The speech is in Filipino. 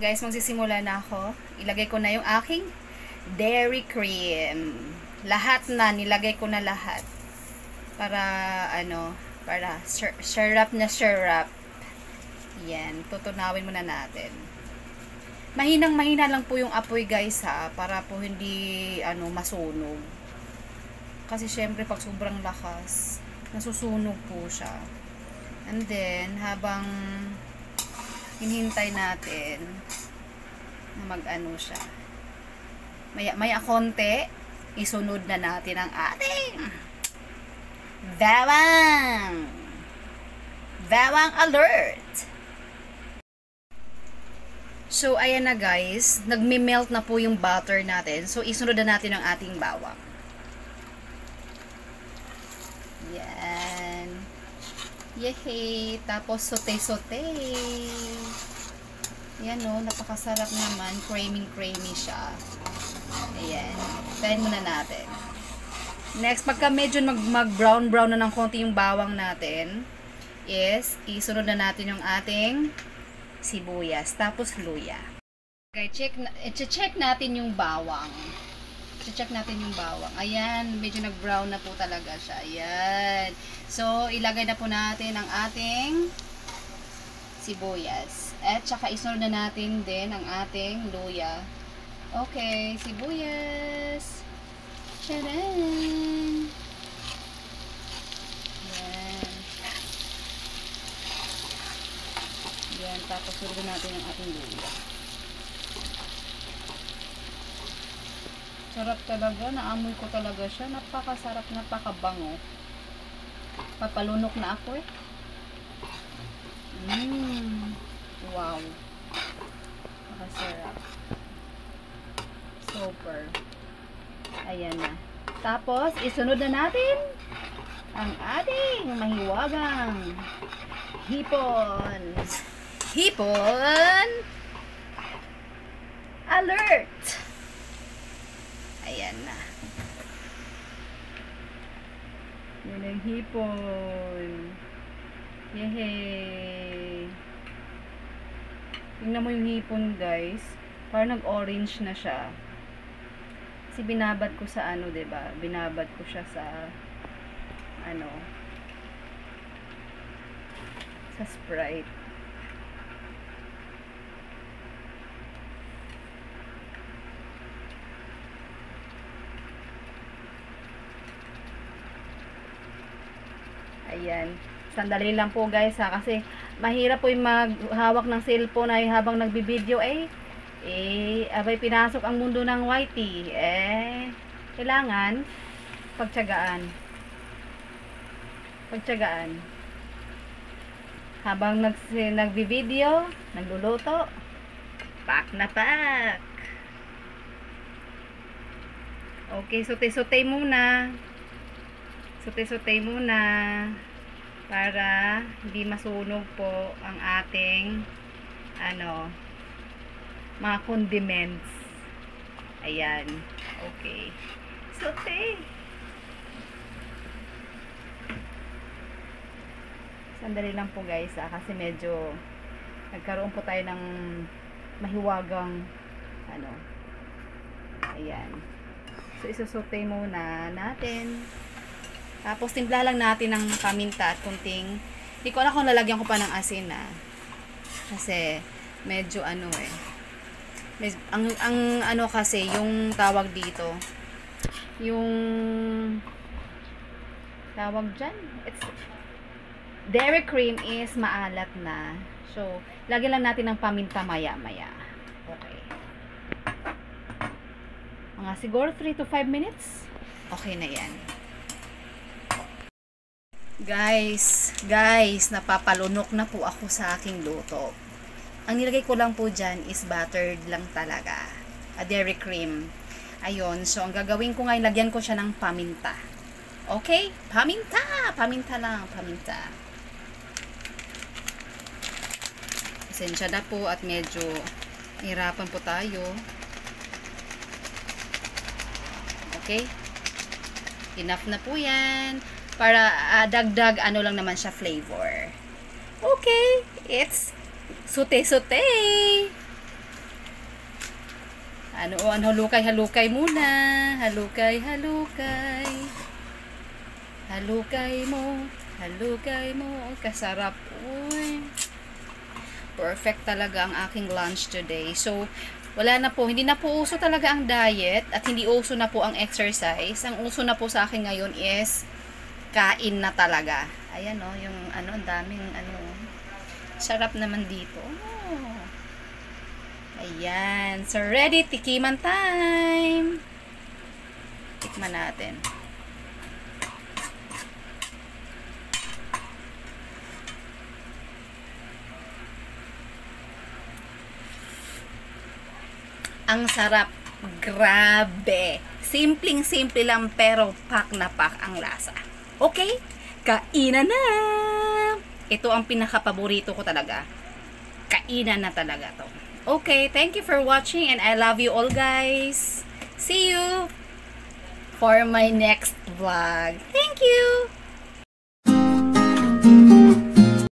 guys, magsisimula na ako. Ilagay ko na yung aking dairy cream. Lahat na, nilagay ko na lahat. Para, para syrup na syrup. Yan, tutunawin muna natin. Mahinang-mahina lang po yung apoy guys ha, para po hindi, masunog. Kasi syempre pag sobrang lakas, nasusunog po siya. And then, habang hinihintay natin na mag-ano siya, maya konti, isunod na natin ang ating bawang alert. So ayan na guys, nagme-melt na po yung butter natin. So isunod na natin ang ating bawang. Yan. Yehey! Tapos sote-sote. Yan o, napakasarap naman. Creamy siya. Ayan. Tayin muna natin. Next, pagka medyo mag-brown-brown na ng konti yung bawang natin, is, isunod na natin yung ating sibuyas. Tapos luya. Okay, check natin yung bawang. Check natin yung bawang. Ayan, medyo nag-brown na po talaga siya. Ayan. So, ilagay na po natin ang ating sibuyas. At saka isunod na natin din ang ating luya. Okay, sibuyas. Tcharan! Ayan. Ayan, tapos sunod natin ang ating luya. Sarap talaga, naamoy ko talaga siya. Napakasarap, napakabango. Papalunok na ako eh. Wow. Napakasarap. Super. Ayan na. Tapos, isunod na natin ang ating mahiwagang hipon. Hipon alert! Ayan na. Yan ang hipon. Yehey! Tingnan mo yung hipon guys. Parang nag-orange na siya. Kasi binabad ko sa diba? Binabad ko siya sa sa Sprite. Ayan. Sandali lang po guys ha. Kasi mahirap po yung maghawak ng cellphone ay habang nagbibideo abay pinasok ang mundo ng YT. Kailangan pagtiyagaan. Habang nagbibideo, nagluluto, pak na pak. Okay, sote-sote muna. Sote-sote muna para hindi masunog po ang ating mga condiments. Ayan. Okay. Sote. Sandali lang po guys kasi medyo nagkaroon po tayo ng mahiwagang ayan. So isusote muna natin. Tapos timpla lang natin ng paminta at kunting, hindi ko alam kung lalagyan ko pa ng asin kasi medyo ang kasi yung tawag dito, yung tawag dyan, dairy cream is maalat na. So, lagyan lang natin ng paminta maya-maya. Okay. Mga siguro 3 to 5 minutes. Okay na yan. Guys, napapalunok na po ako sa aking luto. Ang nilagay ko lang po dyan is buttered lang talaga. A dairy cream. Ayun, so ang gagawin ko ngayon, lagyan ko siya ng paminta. Okay? Paminta lang. Pasensya na po at medyo hirapan po tayo. Okay? Enough na po yan. Para dagdag lang naman siya flavor. Okay, it's sote-sote. Halukay muna. Halukay mo. Kasarap. Uy. Perfect talaga ang aking lunch today. So, wala na po, hindi na po uso talaga ang diet at hindi uso na po ang exercise. Ang uso na po sa akin ngayon is kain na talaga. Ayan o, yung ang daming sarap naman dito. Oh. Ayan. So, ready, tikiman time. Tikman natin. Ang sarap. Grabe. Simpleng-simple lang pero pak na pak ang lasa. Okay? Kainan na! Ito ang pinaka-paborito ko talaga. Kainan na talaga to. Okay, thank you for watching and I love you all guys. See you for my next vlog. Thank you!